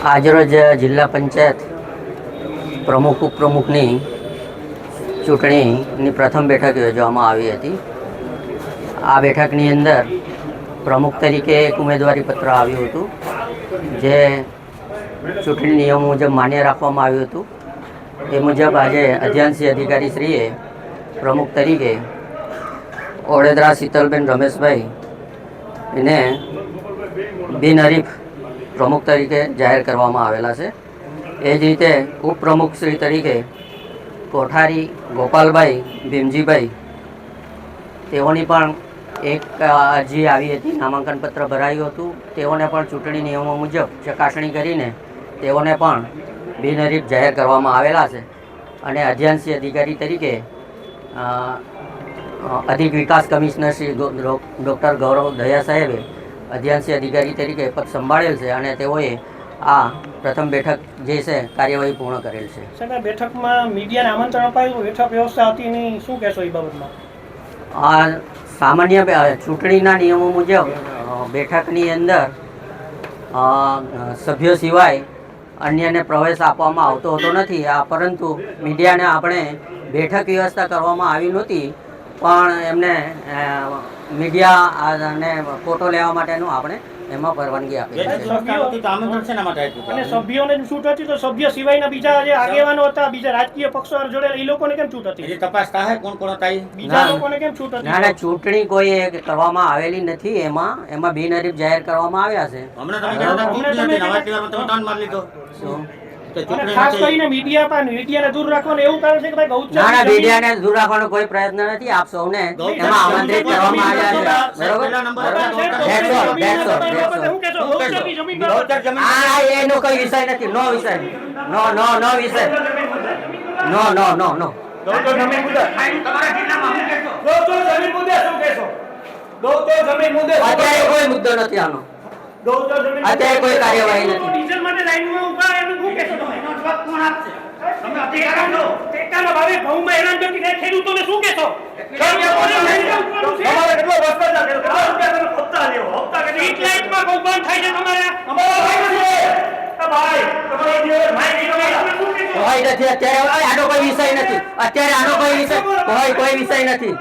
આજરોજ જિલ્લા પંચાયત પ્રમુખ ઉપપ્રમુખની ચૂંટણીની પ્રથમ બેઠક યોજવામાં આવી હતી. આ બેઠકની અંદર પ્રમુખ તરીકે એક ઉમેદવારી પત્ર આવ્યું હતું, જે ચૂંટણી નિયમો મુજબ માન્ય રાખવામાં આવ્યું હતું. એ મુજબ આજે અધ્યાંશી અધિકારીશ્રીએ પ્રમુખ તરીકે ઓળેદરા શીતલબેન રમેશભાઈ એને બિનહરીફ પ્રમુખ તરીકે જાહેર કરવામાં આવેલા છે. એ જ રીતે ઉપપ્રમુખ શ્રી તરીકે કોઠારી ગોપાલભાઈ ભીમજીભાઈ, તેઓની પણ એક અરજી આવી હતી, નામાંકન પત્ર ભરાયું હતું. તેઓને પણ ચૂંટણી નિયમો મુજબ ચકાસણી કરીને તેઓને પણ બિનહરીફ જાહેર કરવામાં આવેલા છે. અને અધ્યાંશી અધિકારી તરીકે અધિક વિકાસ કમિશનર શ્રી ડૉક્ટર ગૌરવ દયા સાહેબે અધ્યાંશી અધિકારી તરીકે પદ સંભાળેલ છે અને તેઓએ આ પ્રથમ બેઠક જે છે કાર્યવાહી પૂર્ણ કરેલ છે. સાહેબ, બેઠકમાં મીડિયાને આમંત્રણ અપાયું, બેઠક વ્યવસ્થા હતી એની શું કહેશો એ બાબતમાં? આ સામાન્ય ચૂંટણીના નિયમો મુજબ બેઠકની અંદર સભ્યો સિવાય અન્યને પ્રવેશ આપવામાં આવતો હોતો નથી. પરંતુ મીડિયાને આપણે બેઠક વ્યવસ્થા કરવામાં આવી નહોતી, પણ એમને મીડિયાને ફોટો લેવા માટેનું આપણે એમાં પરવાનગી આપી છે. અને સભ્યોને છૂટ હતી, તો સભ્ય સિવાયના બીજા જે આગેવાનો હતા, બીજા રાજકીય પક્ષો જોડેલા, એ લોકોને કેમ છૂટ હતી? તપાસ થાય કોણ કોણ હતા બીજા લોકોને કેમ છૂટ હતી? ના, ચૂંટણી કોઈ કરવામાં આવેલી નથી. એમાં બિનહરીફ જાહેર કરવામાં આવ્યા છે. ખાસ કરીને મીડિયાને દૂર રાખવાનું એવું કારણ છે કે ભાઈ ગૌચર, ના, મીડિયાને દૂર રાખવાનો કોઈ પ્રયત્ન નથી. આપ સૌને એમાં આમંત્રિત કરવામાં આવ્યા છે. બરોબર, એનો કોઈ વિષય નથી. નો વિષય, નો વિષય, નો. અત્યારે કોઈ મુદ્દો નથી આનો. અત્યારે કોઈ કાર્યવાહી નથી. કોઈ નથી અત્યારે. આનો કોઈ વિષય નથી. અત્યારે આનો કોઈ વિષય નથી.